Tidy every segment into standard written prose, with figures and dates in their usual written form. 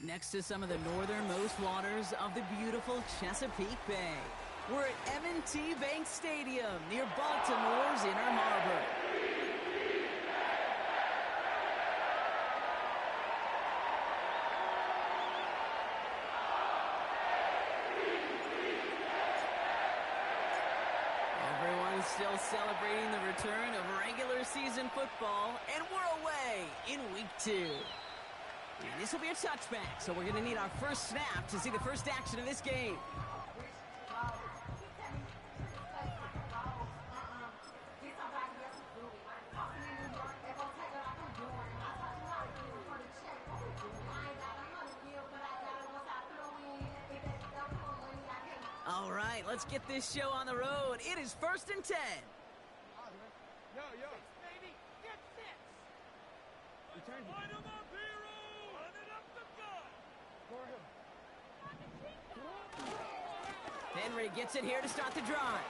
next to some of the northernmost waters of the beautiful Chesapeake Bay. We're at M&T Bank Stadium near Baltimore's Inner Harbor. Everyone's still celebrating the return of regular season football, and we're away in week 2. And this will be a touchback, so we're going to need our first snap to see the first action of this game. All right, let's get this show on the road. It is 1st and 10. Yo, baby, get six. Line them up, hero. Run it up the gut. Henry gets it here to start the drive.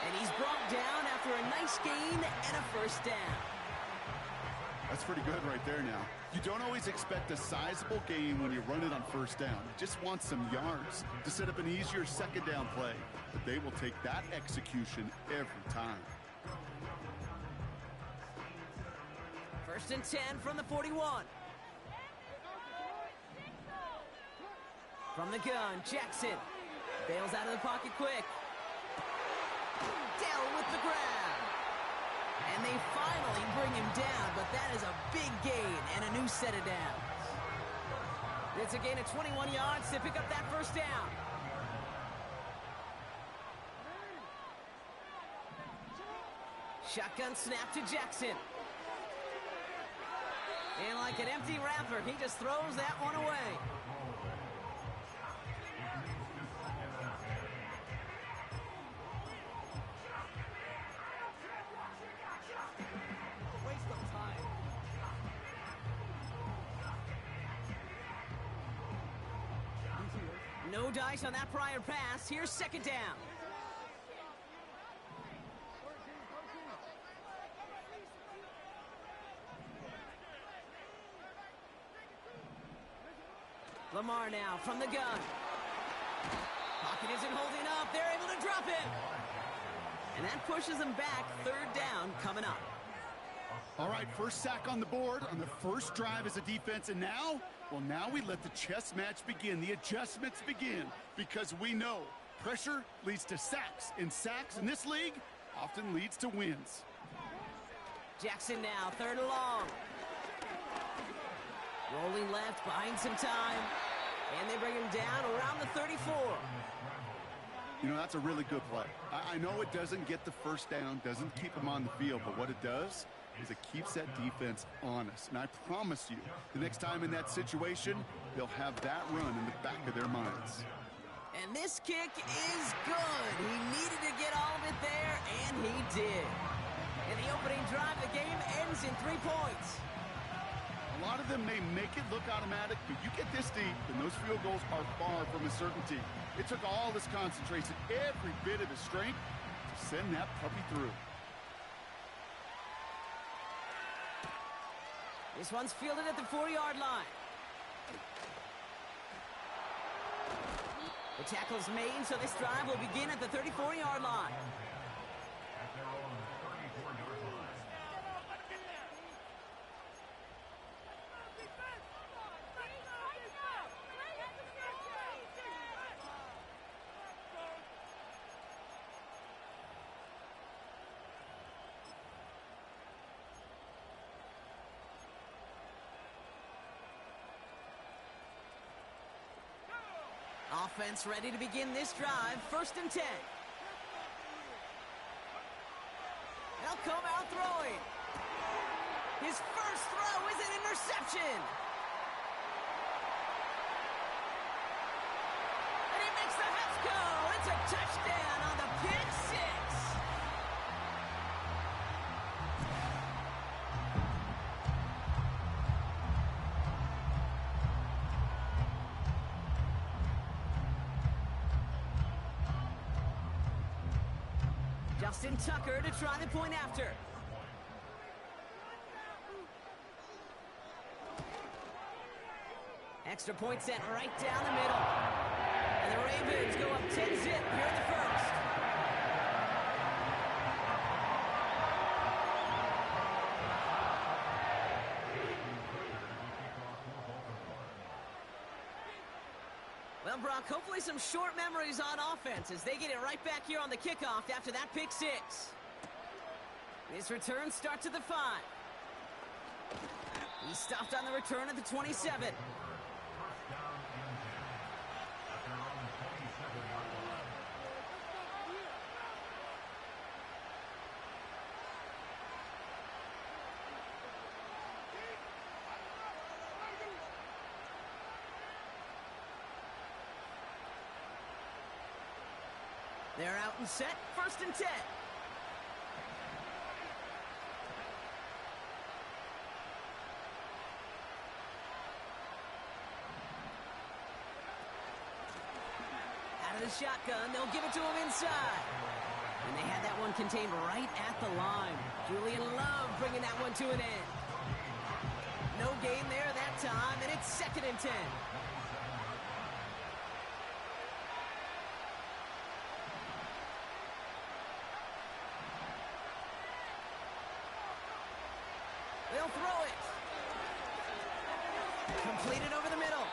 And he's brought down after a nice gain and a first down. That's pretty good right there now. You don't always expect a sizable gain when you run it on first down. You just want some yards to set up an easier second down play. But they will take that execution every time. 1st and 10 from the 41. From the gun, Jackson bails out of the pocket quick. Dell with the grab. And they finally bring him down, but that is a big gain and a new set of downs. It's a gain of 21 yards to pick up that first down. Shotgun snap to Jackson. And like an empty wrapper, he just throws that one away. Waste of time. No dice on that prior pass. Here's second down. Lamar now from the gun. Pocket isn't holding up. They're able to drop him. And that pushes them back. 3rd down coming up. All right, first sack on the board on the first drive as a defense. And now, well, now we let the chess match begin. The adjustments begin because we know pressure leads to sacks. And sacks in this league often leads to wins. Jackson now, 3rd and long. Rolling left, buying some time. And they bring him down around the 34. You know, that's a really good play. I know it doesn't get the first down, doesn't keep them on the field, but what it does is it keeps that defense honest. And I promise you, the next time in that situation, they'll have that run in the back of their minds. And this kick is good. He needed to get all of it there, and he did. In the opening drive, the game ends in 3 points. A lot of them may make it look automatic, but you get this deep, and those field goals are far from a certainty. It took all this concentration, every bit of his strength, to send that puppy through. This one's fielded at the 4-yard line. The tackle is made, so this drive will begin at the 34-yard line. Offense ready to begin this drive. 1st and 10. They'll come out throwing. His first throw is an interception. And he makes the Hets go. It's a touchdown on the pick 6. Justin Tucker to try the point after. Extra point sent right down the middle. And the Ravens go up 10-zip here in the first. Well, Brock, hopefully some short memories on offense as they get it right back here on the kickoff after that pick six. This return starts at the 5. He stopped on the return at the 27. They're out and set, 1st and 10. Out of the shotgun, they'll give it to him inside. And they had that one contained right at the line. Julian Love bringing that one to an end. No gain there that time, and it's 2nd and 10. They'll throw it. Completed over the middle.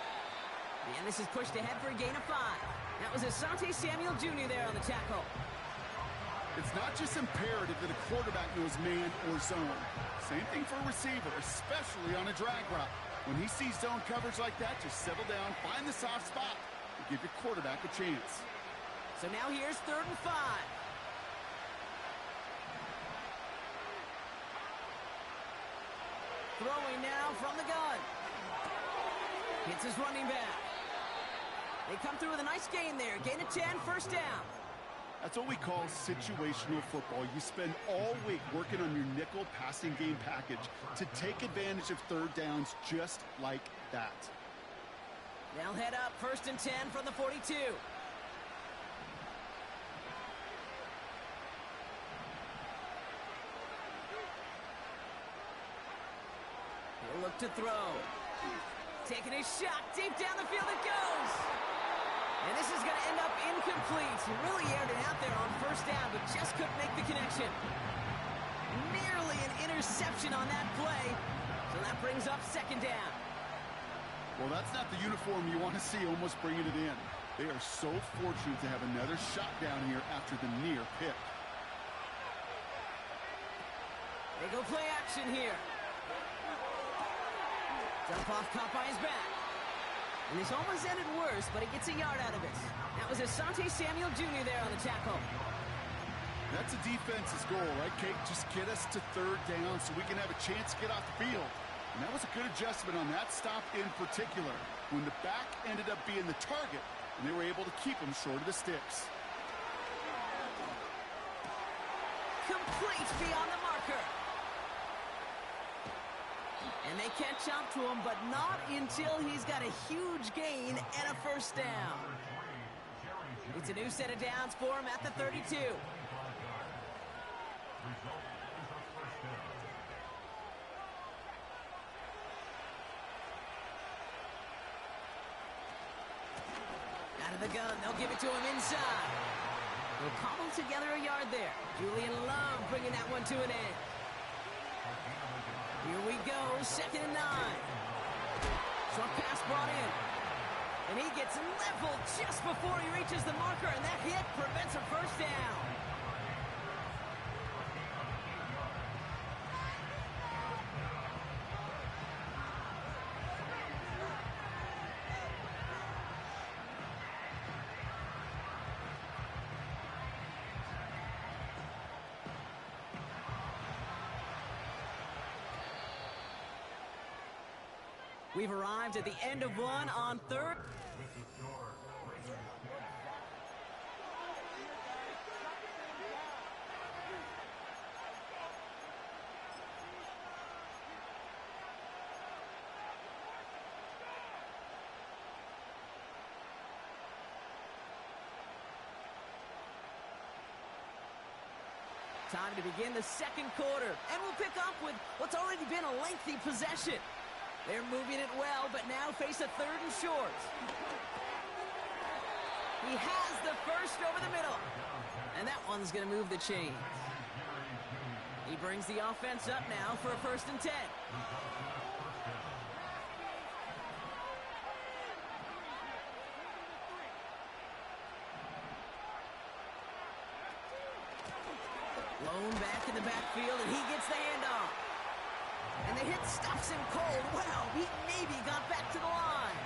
And this is pushed ahead for a gain of 5. That was Asante Samuel Jr. there on the tackle. It's not just imperative that a quarterback knows man or zone. Same thing for a receiver, especially on a drag route. When he sees zone coverage like that, just settle down, find the soft spot, and give your quarterback a chance. So now here's 3rd and 5. Throwing now from the gun. Hits his running back. They come through with a nice gain there. Gain of 10, 1st down. That's what we call situational football. You spend all week working on your nickel passing game package to take advantage of 3rd downs just like that. They'll head up 1st and 10 from the 42. He'll look to throw. Taking a shot. Deep down the field it goes. And this is going to end up incomplete. He really aired it out there on 1st down, but just couldn't make the connection. Nearly an interception on that play. So that brings up 2nd down. Well, that's not the uniform you want to see almost bringing it in. They are so fortunate to have another shot down here after the near pick. They go play action here. Dump off caught by his back. And this almost ended worse, but he gets a yard out of it. That was Asante Samuel Jr. there on the tackle. That's a defense's goal, right, Kate? Just get us to 3rd down so we can have a chance to get off the field. And that was a good adjustment on that stop in particular, when the back ended up being the target, and they were able to keep him short of the sticks. Complete beyond the marker. And they catch up to him, but not until he's got a huge gain and a 1st down. It's a new set of downs for him at the 32. Out of the gun, they'll give it to him inside. They'll cobble together a yard there. Julian Love bringing that one to an end. Here we go, 2nd and 9. Short pass brought in. And he gets leveled just before he reaches the marker, and that hit prevents a 1st down. We've arrived at the end of one on 3rd. Time to begin the 2nd quarter, and we'll pick up with what's already been a lengthy possession. They're moving it well, but now face a 3rd and short. He has the first over the middle. And that one's going to move the chains. He brings the offense up now for a 1st and 10. Blown back in the backfield, and he gets the handoff. And the hit stops him cold. Wow, he maybe got back to the line.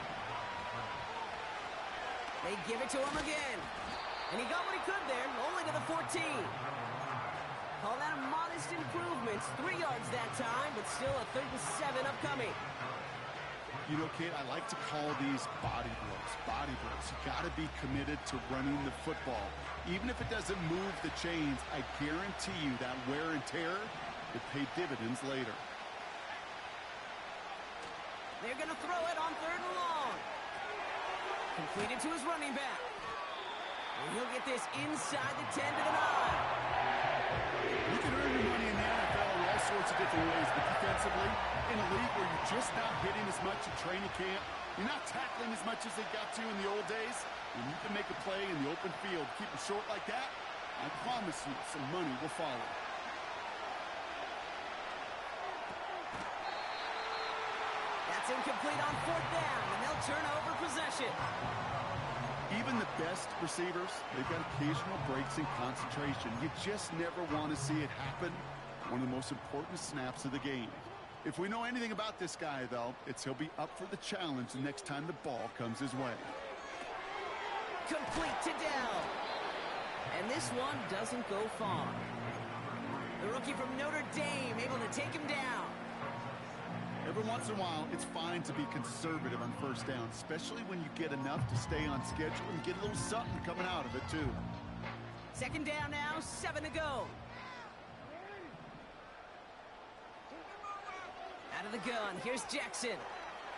They give it to him again. And he got what he could there, only to the 14. Call that a modest improvement. 3 yards that time, but still a 3rd and 7 upcoming. You know, kid, I like to call these body blows. Body blows. You got to be committed to running the football. Even if it doesn't move the chains, I guarantee you that wear and tear will pay dividends later. They're going to throw it on 3rd and long. Completed to his running back. And he'll get this inside the 10 to the 9. You can earn your money in the NFL in all sorts of different ways, but defensively, in a league where you're just not hitting as much in training camp, you're not tackling as much as they got to in the old days, when you can make a play in the open field, keep it short like that, I promise you some money will follow. That's incomplete on 4th down, and they'll turn over possession. Even the best receivers, they've got occasional breaks in concentration. You just never want to see it happen. One of the most important snaps of the game. If we know anything about this guy, though, it's he'll be up for the challenge the next time the ball comes his way. Complete to Dell. And this one doesn't go far. The rookie from Notre Dame able to take him down. Every once in a while, it's fine to be conservative on 1st down, especially when you get enough to stay on schedule and get a little something coming out of it, too. 2nd down now, 7 to go. Out of the gun, here's Jackson.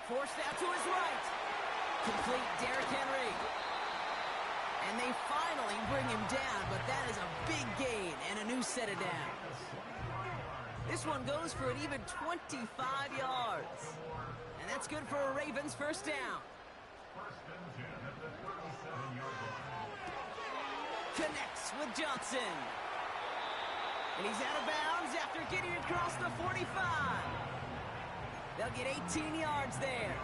Forced out to his right. Complete, Derrick Henry. And they finally bring him down, but that is a big gain and a new set of downs. This one goes for an even 25 yards. And that's good for a Ravens 1st down. Connects with Johnson. And he's out of bounds after getting across the 45. They'll get 18 yards there.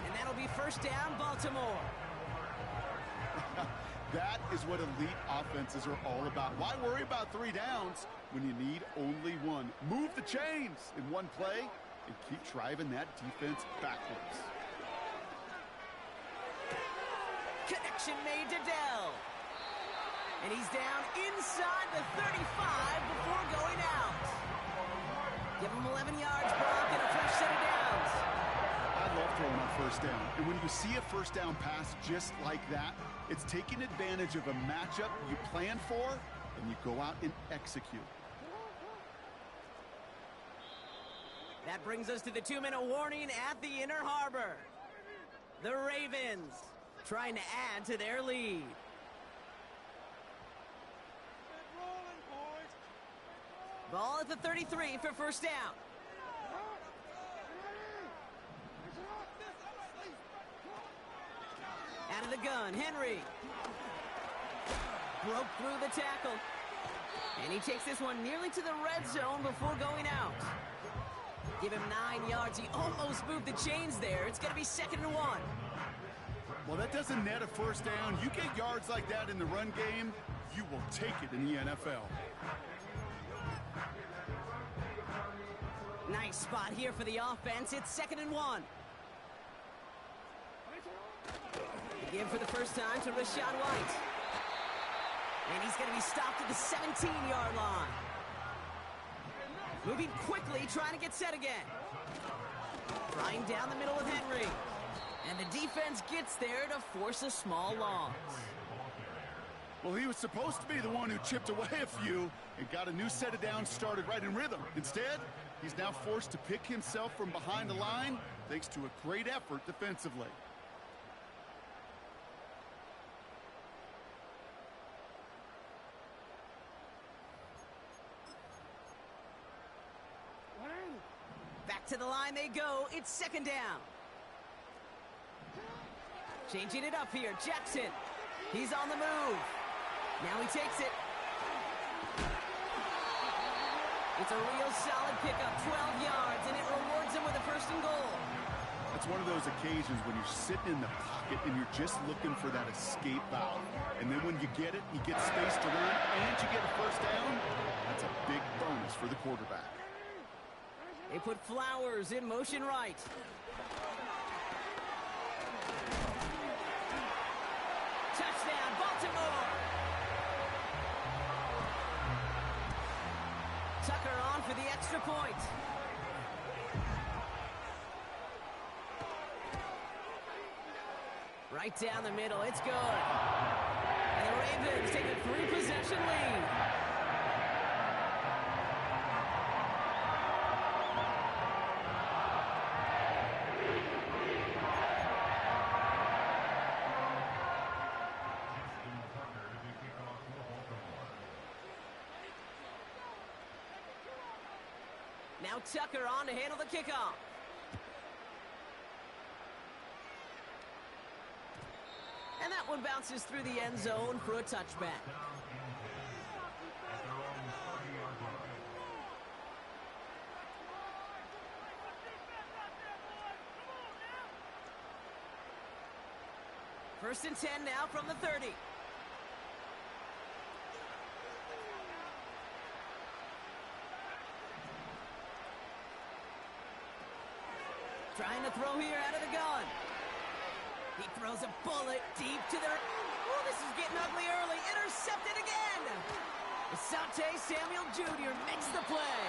And that'll be 1st down, Baltimore. That is what elite offenses are all about. Why worry about 3 downs when you need only 1? Move the chains in one play and keep driving that defense backwards. Connection made to Dell. And he's down inside the 35 before going out. Give him 11 yards, Brock, and a fresh set of downs. I love throwing on 1st down. And when you see a 1st down pass just like that, it's taking advantage of a matchup you plan for, and you go out and execute. That brings us to the 2-minute warning at the Inner Harbor. The Ravens trying to add to their lead. Ball at the 33 for 1st down. Out of the gun, Henry. Broke through the tackle. And he takes this one nearly to the red zone before going out. Give him 9 yards. He almost moved the chains there. It's going to be 2nd and 1. Well, that doesn't net a 1st down. You get yards like that in the run game, you will take it in the NFL. Nice spot here for the offense. It's 2nd and 1. Again for the first time to Rashad White. And he's going to be stopped at the 17-yard line. Moving quickly, trying to get set again. Trying down the middle with Henry. And the defense gets there to force a small loss. Well, he was supposed to be the one who chipped away a few and got a new set of downs started right in rhythm. Instead, he's now forced to pick himself from behind the line thanks to a great effort defensively. Back To the line they go. It's second down. Changing it up here. Jackson. He's on the move. Now he takes it. It's a real solid pickup. 12 yards, and it rewards him with a first and goal. It's one of those occasions when you're sitting in the pocket and you're just looking for that escape valve. And then when you get it, you get space to run, and you get a first down. That's a big bonus for the quarterback. They put Flowers in motion right. Touchdown, Baltimore. Tucker on for the extra point. Right down the middle, it's good. And the Ravens take a 3-possession lead. Now Tucker on to handle the kickoff. And that one bounces through the end zone for a touchback. First and 10 now from the 30. Trying to throw here out of the gun. He throws a bullet deep to the... Oh, this is getting ugly early. Intercepted again. Asante Samuel Jr. makes the play.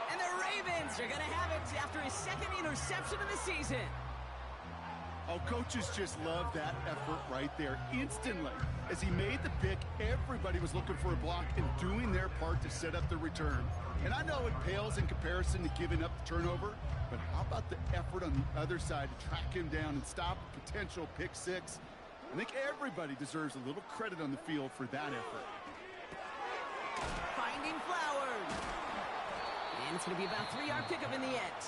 And the Ravens are going to have it after his second interception of the season. Oh, coaches just love that effort right there. Instantly, as he made the pick, everybody was looking for a block and doing their part to set up the return. And I know it pales in comparison to giving up the turnover, but how about the effort on the other side to track him down and stop a potential pick six? I think everybody deserves a little credit on the field for that effort. Finding Flowers. And it's going to be about a 3-yard pickup in the end.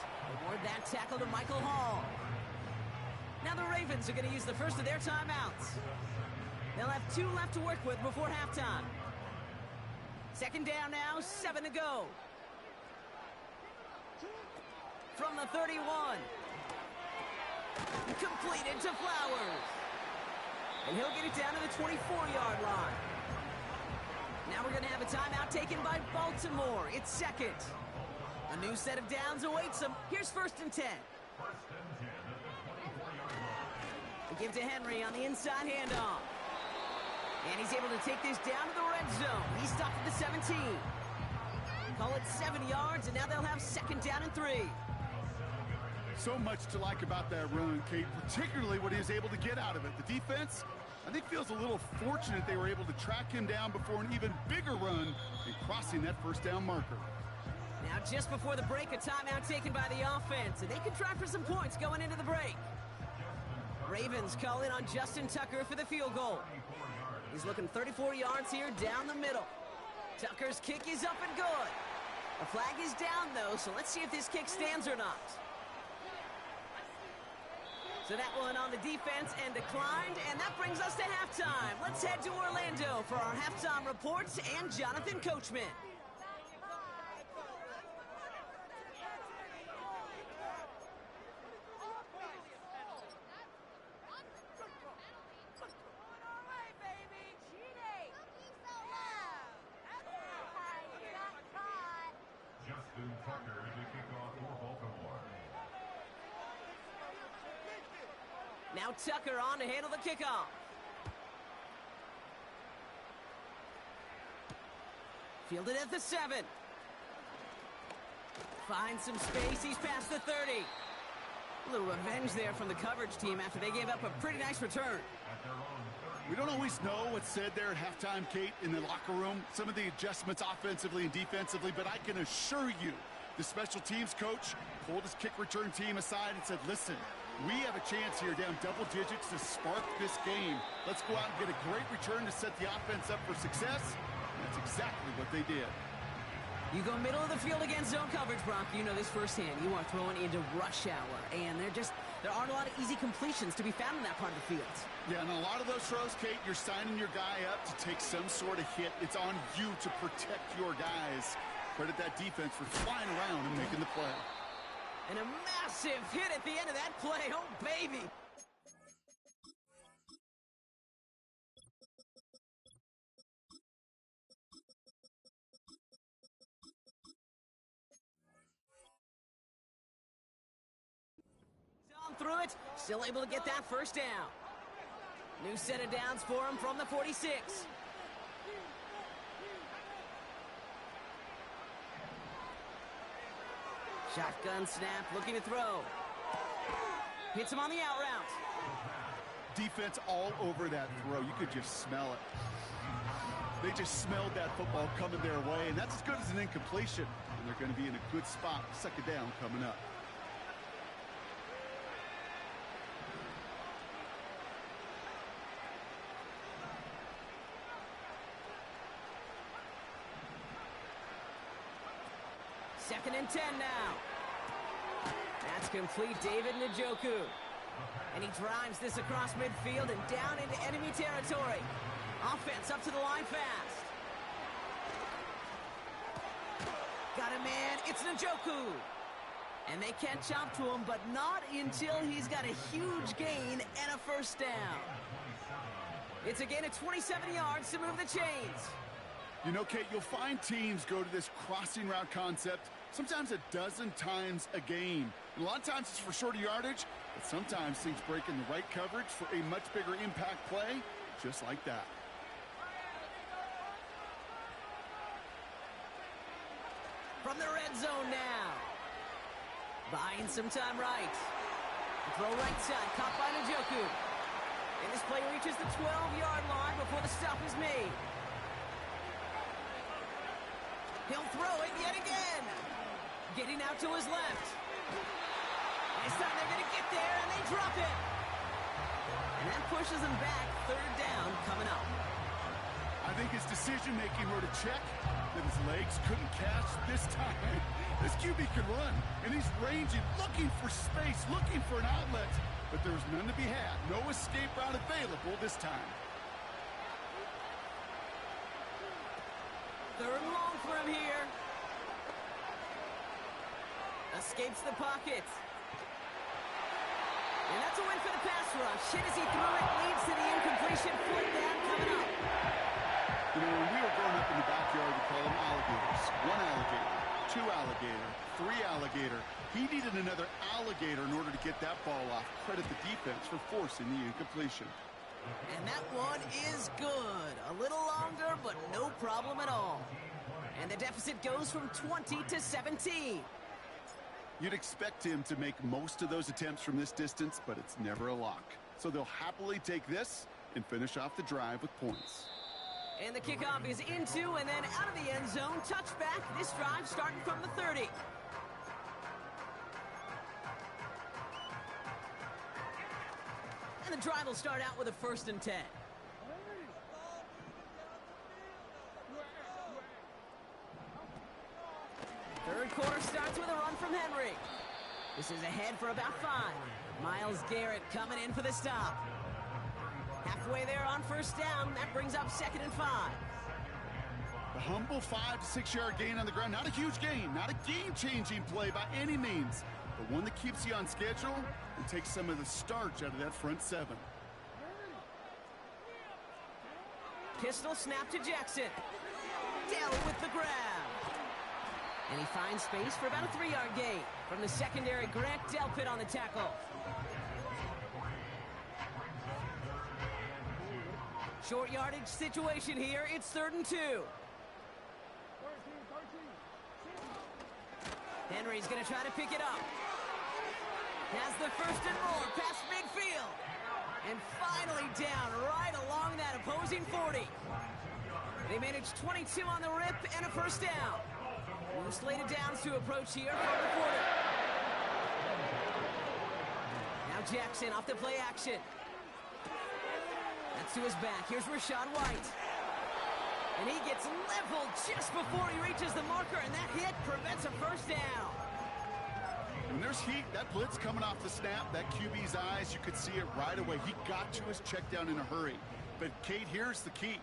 Award that tackle to Michael Hall. Now the Ravens are going to use the first of their timeouts. They'll have 2 left to work with before halftime. Second down now, 7 to go. From the 31. Completed to Flowers. And he'll get it down to the 24-yard line. Now we're going to have a timeout taken by Baltimore. It's second. A new set of downs awaits them. Here's first and 10. They give to Henry on the inside handoff. And he's able to take this down to the red zone. He stopped at the 17. Call it 7 yards, and now they'll have second down and 3. So much to like about that run, Kate, particularly what he was able to get out of it. The defense, I think, feels a little fortunate they were able to track him down before an even bigger run and crossing that first down marker. Now, just before the break, a timeout taken by the offense, and they can try for some points going into the break. Ravens call in on Justin Tucker for the field goal. He's looking 34 yards here down the middle. Tucker's kick is up and good. The flag is down, though, so let's see if this kick stands or not. So that one on the defense and declined, and that brings us to halftime. Let's head to Orlando for our halftime reports and Jonathan Coachman. Now Tucker on to handle the kickoff. Fielded at the 7. Finds some space. He's past the 30. A little revenge there from the coverage team after they gave up a pretty nice return. We don't always know what's said there at halftime, Kate, in the locker room. Some of the adjustments offensively and defensively, but I can assure you the special teams coach pulled his kick return team aside and said, listen, we have a chance here down double digits to spark this game. Let's go out and get a great return to set the offense up for success. And that's exactly what they did. You go middle of the field against zone coverage, Brock. You know this firsthand. You are throwing into rush hour, and there aren't a lot of easy completions to be found in that part of the field. Yeah, and a lot of those throws, Kate, you're signing your guy up to take some sort of hit. It's on you to protect your guys. Credit that defense for flying around and making the play. And a massive hit at the end of that play. Oh, baby. Through it, still able to get that first down. New set of downs for him from the 46. Shotgun snap, looking to throw. Hits him on the out route. Defense all over that throw. You could just smell it. They just smelled that football coming their way, and that's as good as an incompletion. And they're going to be in a good spot. Second down coming up. Second and 10 now. That's complete, David Njoku. And he drives this across midfield and down into enemy territory. Offense up to the line fast. Got a man, it's Njoku. And they catch up to him, but not until he's got a huge gain and a first down. It's a gain of 27 yards to move the chains. You know, Kate, you'll find teams go to this crossing route concept sometimes a dozen times a game. And a lot of times it's for shorter yardage, but sometimes things break in the right coverage for a much bigger impact play, just like that. From the red zone now. Buying some time right. Throw right side, caught by Njoku. And this play reaches the 12-yard line before the stop is made. He'll throw it yet again. Getting out to his left. This time they're going to get there, and they drop it. And that pushes them back. Third down coming up. I think his decision-making were to check that his legs couldn't catch this time. This QB can run, and he's ranging, looking for space, looking for an outlet. But there's none to be had. No escape route available this time. Third and long for him here. Escapes the pocket. And that's a win for the pass rush. Hit as he threw it, leads to the incompletion. Fourth down coming up. You know, when we were growing up in the backyard, we call them alligators. One alligator, two alligator, three alligator. He needed another alligator in order to get that ball off. Credit the defense for forcing the incompletion. And that one is good. A little longer, but no problem at all. And the deficit goes from 20 to 17. You'd expect him to make most of those attempts from this distance, but it's never a lock. So they'll happily take this and finish off the drive with points. And the kickoff is into and then out of the end zone. Touchback. This drive starting from the 30. And the drive will start out with a 1st and 10. Third quarter starts with a run from Henry. This is ahead for about 5. Myles Garrett coming in for the stop. Halfway there on first down. That brings up 2nd and 5. A humble 5 to 6 yard gain on the ground. Not a huge gain. Not a game-changing play by any means. But one that keeps you on schedule and takes some of the starch out of that front 7. Pistol snap to Jackson. Dell with the grab. And he finds space for about a 3-yard gain. From the secondary, Grant Delpit on the tackle. Short yardage situation here. It's 3rd and 2. Henry's going to try to pick it up. Has the 1st and more past midfield. And finally down right along that opposing 40. They managed 22 on the rip and a 1st down. New slate of downs to approach here from the quarter. Now Jackson off the play action. That's to his back. Here's Rachaad White. And he gets leveled just before he reaches the marker, and that hit prevents a first down. When there's heat, that blitz coming off the snap, that QB's eyes, you could see it right away. He got to his check down in a hurry. But, Kate, here's the key.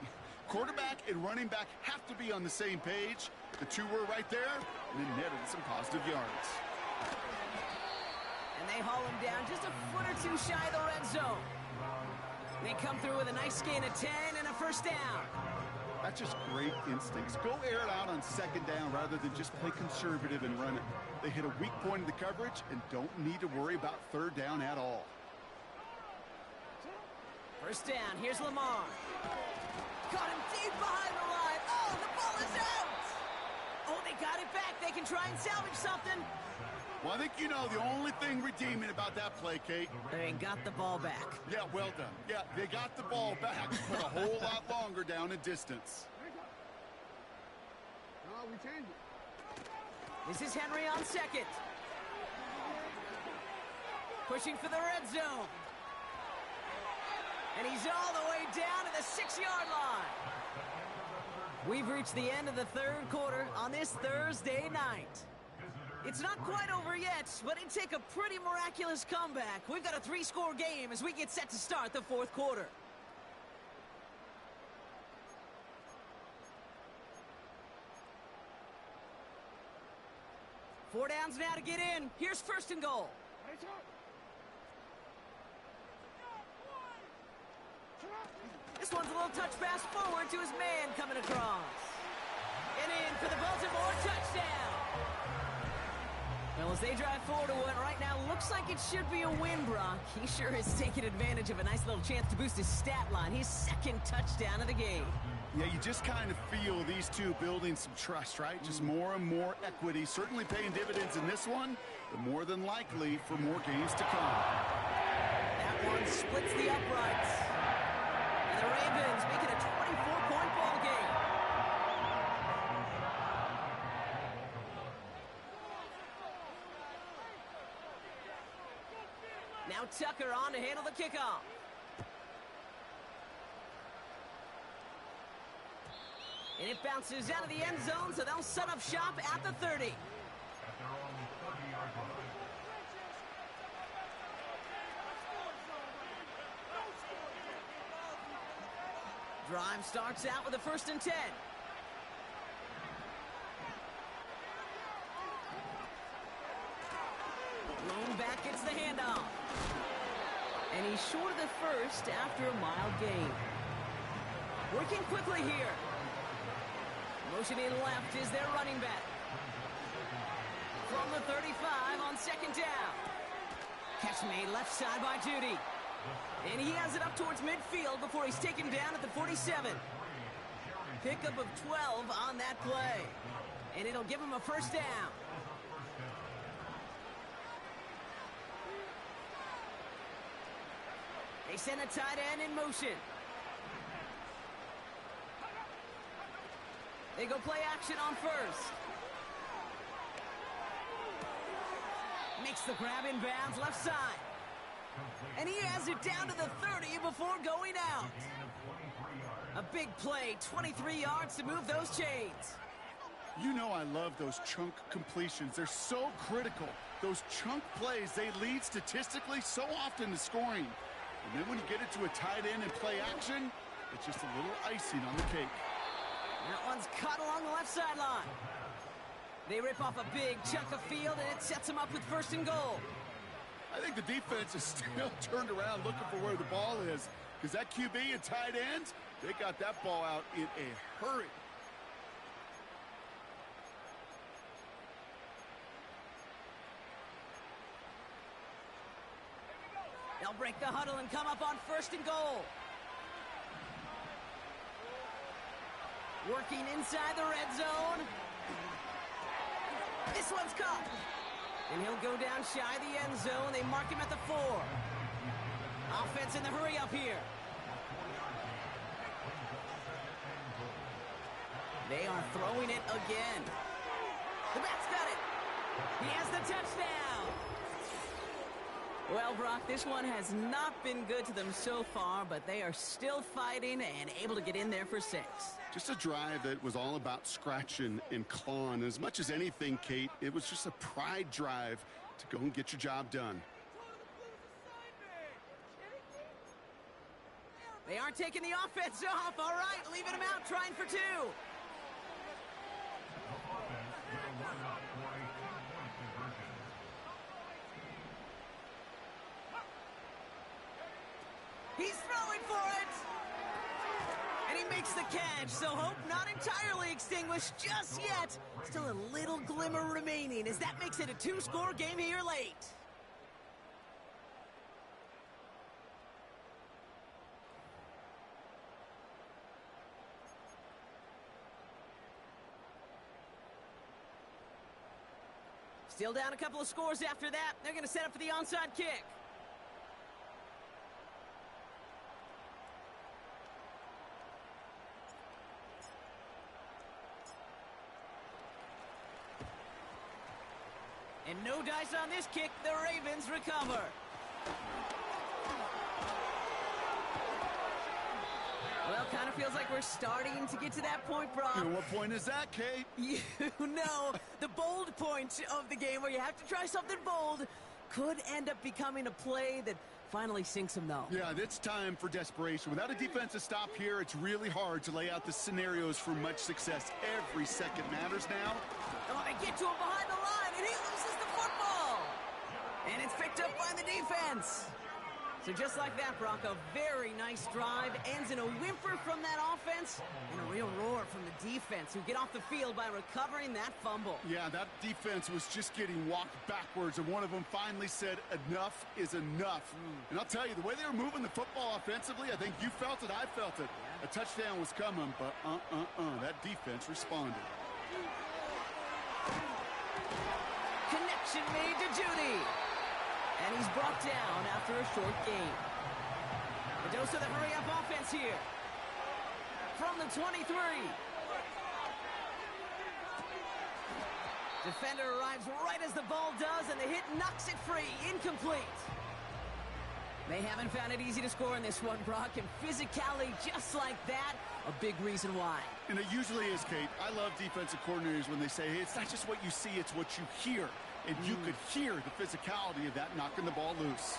Quarterback and running back have to be on the same page. The two were right there, and then netted some positive yards. And they haul him down just a foot or two shy of the red zone. They come through with a nice gain of 10 and a first down. That's just great instincts. Go air it out on second down rather than just play conservative and run it. They hit a weak point in the coverage and don't need to worry about third down at all. First down, here's Lamar. Got him deep behind the line. Oh, the ball is out! Oh, they got it back. They can try and salvage something. Well, I think you know the only thing redeeming about that play, Kate. They got the ball back. Yeah, well done. Yeah, they got the ball back, but a whole lot longer down in distance. No, we changed it. This is Henry on second. Pushing for the red zone. And he's all the way down to the 6-yard line. We've reached the end of the third quarter on this Thursday night. It's not quite over yet, but it'd take a pretty miraculous comeback. We've got a 3-score game as we get set to start the fourth quarter. Four downs now to get in. Here's first and goal. This one's a little touch pass forward to his man coming across. And in for the Baltimore touchdown. Well, as they drive forward to what right now looks like it should be a win, Brock. He sure is taking advantage of a nice little chance to boost his stat line. His second touchdown of the game. Yeah, you just kind of feel these two building some trust, right? Just more and more equity. Certainly paying dividends in this one, but more than likely for more games to come. That one splits the uprights. And the Ravens make it a 24-point ball game. Now Tucker on to handle the kickoff. And it bounces out of the end zone, so they'll set up shop at the 30. Drive starts out with a 1st and 10. Lone back gets the handoff. And he's short of the first after a mild gain. Working quickly here. Motioning left is their running back. From the 35 on second down. Catch made left side by Judy. And he has it up towards midfield before he's taken down at the 47. Pickup of 12 on that play. And it'll give him a first down. They send a tight end in motion. They go play action on first. Makes the grab in bounds left side. And he has it down to the 30 before going out. A big play, 23 yards to move those chains. You know I love those chunk completions. They're so critical. Those chunk plays, they lead statistically so often to scoring. And then when you get it to a tight end and play action, it's just a little icing on the cake. That one's cut along the left sideline. They rip off a big chunk of field, and it sets them up with 1st and goal. I think the defense is still turned around looking for where the ball is. Because that QB and tight ends, they got that ball out in a hurry. They'll break the huddle and come up on 1st and goal. Working inside the red zone. This one's caught. And he'll go down shy of the end zone. They mark him at the 4. Offense in the hurry up here. They are throwing it again. The back's got it. He has the touchdown. Well, Brock, this one has not been good to them so far, but they are still fighting and able to get in there for 6. Just a drive that was all about scratching and clawing. As much as anything, Kate, it was just a pride drive to go and get your job done. They aren't taking the offense off. All right, leaving them out, trying for 2. He's throwing for it. And he makes the catch, so hope not entirely extinguished just yet. Still a little glimmer remaining as that makes it a 2-score game here late. Still down a couple of scores after that. They're going to set up for the onside kick. And no dice on this kick. The Ravens recover. Well, kind of feels like we're starting to get to that point, Brock. You know, what point is that, Kate? You know, the bold point of the game where you have to try something bold could end up becoming a play that finally sinks them, though. Yeah, it's time for desperation. Without a defensive stop here, it's really hard to lay out the scenarios for much success. Every second matters now. Oh, they get to him behind the line, and he loses the football. And it's picked up by the defense. So just like that, Brock, a very nice drive ends in a whimper from that offense and a real roar from the defense who get off the field by recovering that fumble. Yeah, that defense was just getting walked backwards, and one of them finally said, enough is enough. And I'll tell you, the way they were moving the football offensively, I think you felt it, I felt it. A touchdown was coming, but that defense responded. Connection made to Judy. And he's brought down after a short game. A dose of the hurry-up offense here. From the 23. Defender arrives right as the ball does, and the hit knocks it free. Incomplete. They haven't found it easy to score in this one, Brock, and physicality just like that, a big reason why. And it usually is, Kate. I love defensive coordinators when they say, hey, it's not just what you see, it's what you hear. And you could hear the physicality of that knocking the ball loose.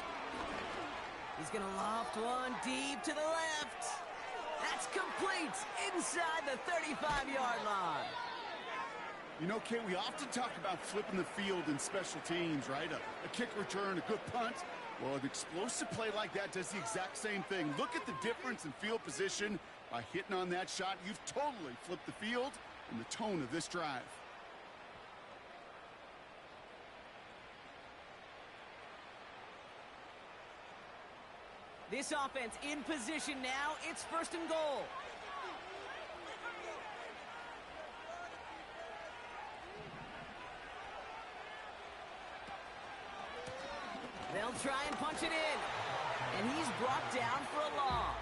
He's going to loft one deep to the left. That's complete inside the 35-yard line. You know, Kate, we often talk about flipping the field in special teams, right? A kick return, a good punt. Well, an explosive play like that does the exact same thing. Look at the difference in field position. By hitting on that shot, you've totally flipped the field and the tone of this drive. This offense in position now. It's 1st and goal. They'll try and punch it in. And he's brought down for a loss.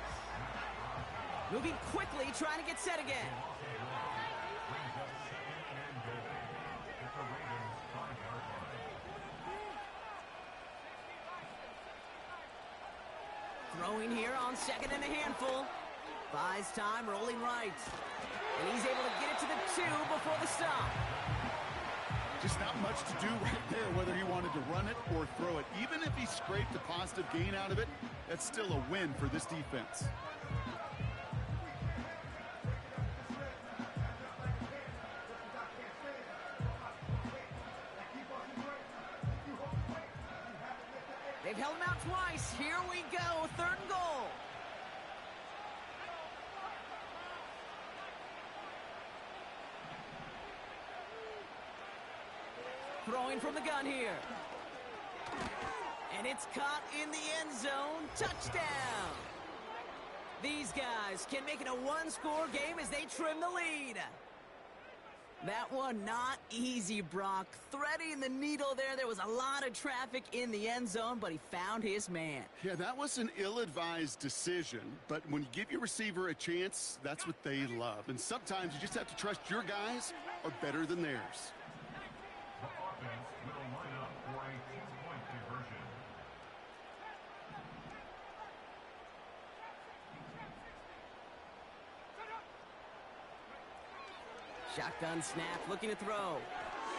Moving quickly, trying to get set again. Throwing here on 2nd and a handful. Buys time, rolling right. And he's able to get it to the 2 before the stop. Just not much to do right there, whether he wanted to run it or throw it. Even if he scraped a positive gain out of it, that's still a win for this defense. They've held him out twice. Here we go, 3rd and goal. Throwing from the gun here. And it's caught in the end zone. Touchdown. These guys can make it a 1-score game as they trim the lead. That one not easy, Brock. Threading the needle there. There was a lot of traffic in the end zone, but he found his man. Yeah, that was an ill-advised decision, but when you give your receiver a chance, that's what they love. And sometimes you just have to trust your guys are better than theirs. Shotgun snap, looking to throw.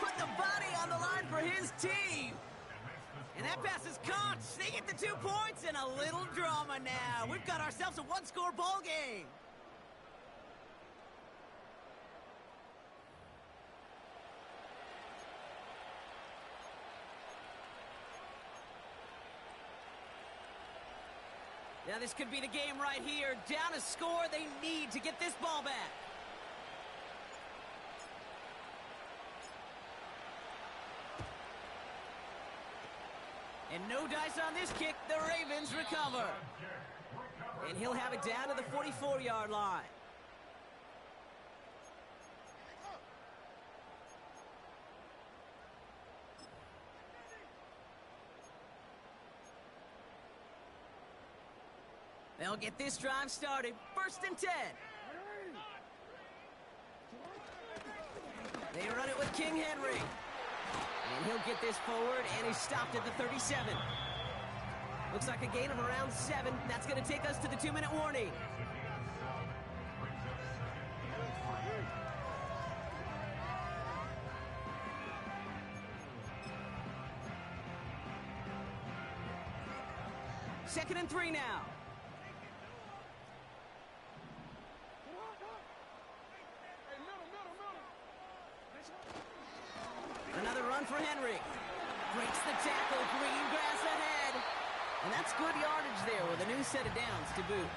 Put the body on the line for his team. And that pass is caught. They get the 2 points and a little drama now. We've got ourselves a one-score ball game. Now this could be the game right here. Down a score, they need to get this ball back. And no dice on this kick. The Ravens recover. And he'll have it down to the 44-yard line. They'll get this drive started. 1st and 10. They run it with King Henry. And he'll get this forward, and he's stopped at the 37. Looks like a gain of around 7. That's going to take us to the 2-minute warning. Second and 3 now. Another run for Henry. Breaks the tackle. Green grass ahead. And that's good yardage there with a new set of downs to boot.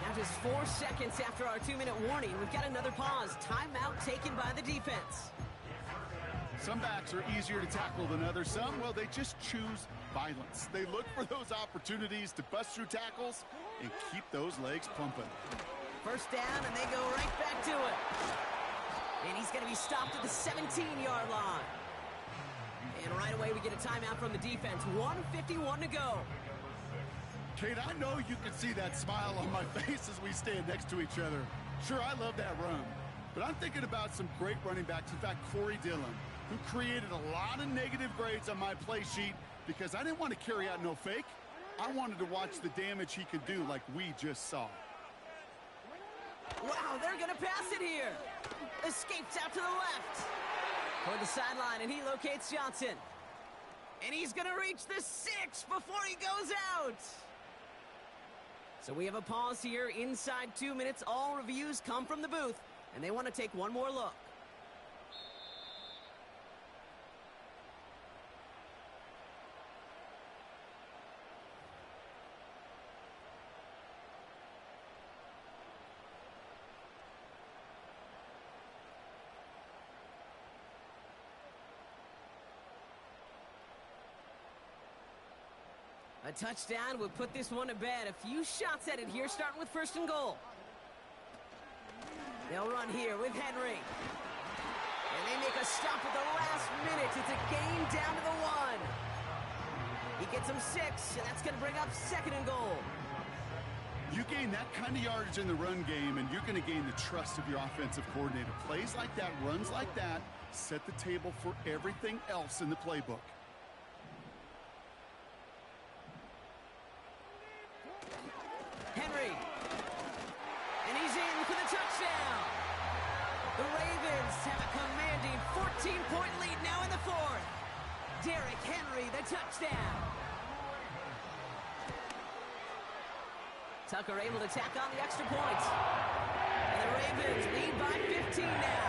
Now just 4 seconds after our 2-minute warning, we've got another pause. Timeout taken by the defense. Some backs are easier to tackle than others. Some, well, they just choose violence. They look for those opportunities to bust through tackles and keep those legs pumping. First down, and they go right back to it. And he's going to be stopped at the 17-yard line. And right away, we get a timeout from the defense. 1:51 to go. Kate, I know you can see that smile on my face as we stand next to each other. Sure, I love that run. But I'm thinking about some great running backs. In fact, Corey Dillon, who created a lot of negative grades on my play sheet because I didn't want to carry out no fake. I wanted to watch the damage he could do like we just saw. Wow, they're going to pass it here. Escapes out to the left. Toward the sideline, and he locates Johnson. And he's going to reach the 6 before he goes out. So we have a pause here inside 2 minutes. All reviews come from the booth, and they want to take one more look. A touchdown would put this one to bed. A few shots at it here, starting with 1st and goal. They'll run here with Henry. And they make a stop at the last minute. It's a gain down to the 1. He gets him 6, and that's going to bring up 2nd and goal. You gain that kind of yardage in the run game, and you're going to gain the trust of your offensive coordinator. Plays like that, runs like that, set the table for everything else in the playbook. Henry. And he's in for the touchdown. The Ravens have a commanding 14-point lead now in the 4th. Derrick Henry, the touchdown. Tucker able to tack on the extra points. And the Ravens lead by 15 now.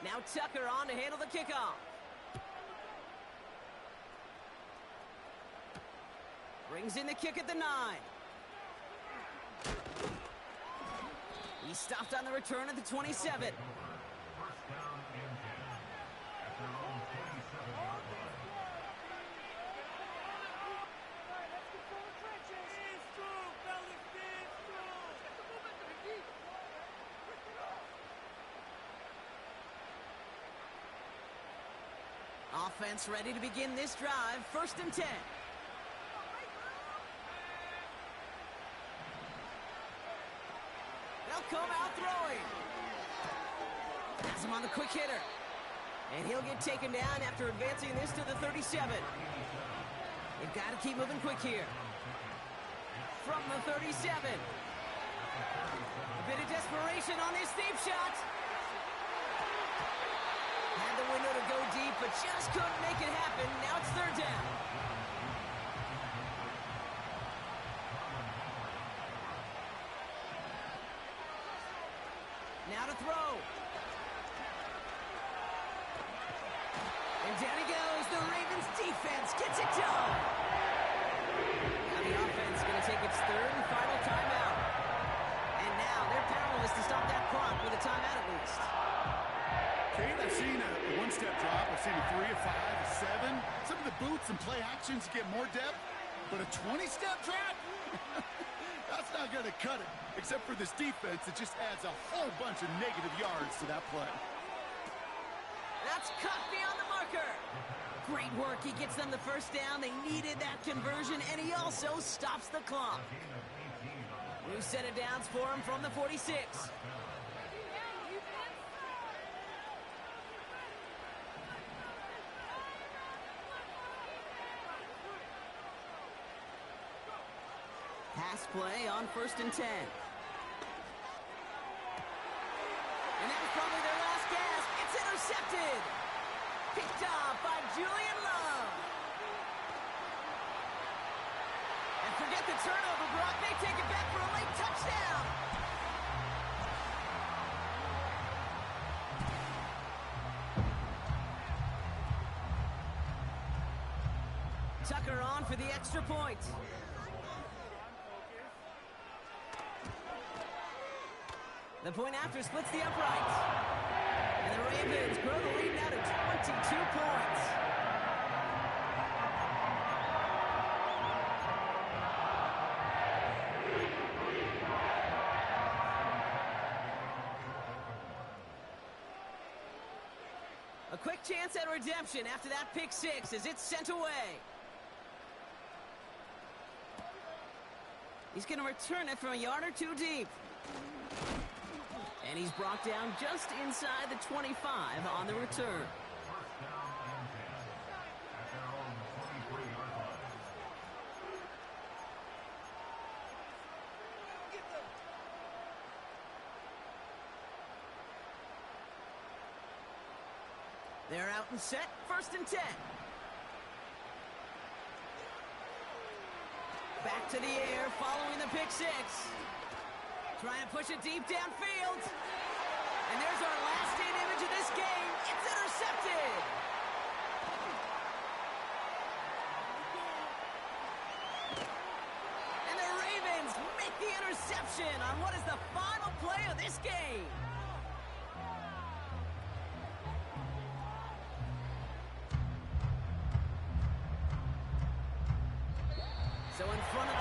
Now Tucker on to handle the kickoff. Brings in the kick at the 9. He stopped on the return at the 27. Offense ready to begin this drive. 1st and 10. They'll come out throwing. Has him on the quick hitter. And he'll get taken down after advancing this to the 37. They've got to keep moving quick here. From the 37. A bit of desperation on this deep shot. Had the window to go deep, but just couldn't make it happen. Now it's third down. Now to throw. And down he goes. The Ravens defense gets it done. Now the offense is going to take its third and final timeout. And now they're powerless to stop that clock with a timeout at least. Kate, I've seen a one-step drop. I've seen a 3, a 5, a 7. Some of the boots and play actions get more depth, but a 20-step drop? That's not going to cut it. Except for this defense, it just adds a whole bunch of negative yards to that play. That's cut beyond the marker. Great work. He gets them the first down. They needed that conversion, and he also stops the clock. New set of downs for him from the 46. Pass play on 1st and 10. And that was probably their last gasp. It's intercepted. Picked off by Julian Love. And forget the turnover, Brock. They take it back for a late touchdown. Tucker on for the extra point. The point after splits the uprights. And the Ravens grow the lead now to 22 points. A quick chance at redemption after that pick six as it's sent away. He's going to return it from a yard or two deep. And he's brought down just inside the 25 on the return. They're out and set, 1st and 10. Back to the air following the pick six. Trying to push it deep downfield. And there's our last in image of this game. It's intercepted. And the Ravens make the interception on what is the final play of this game. So in front of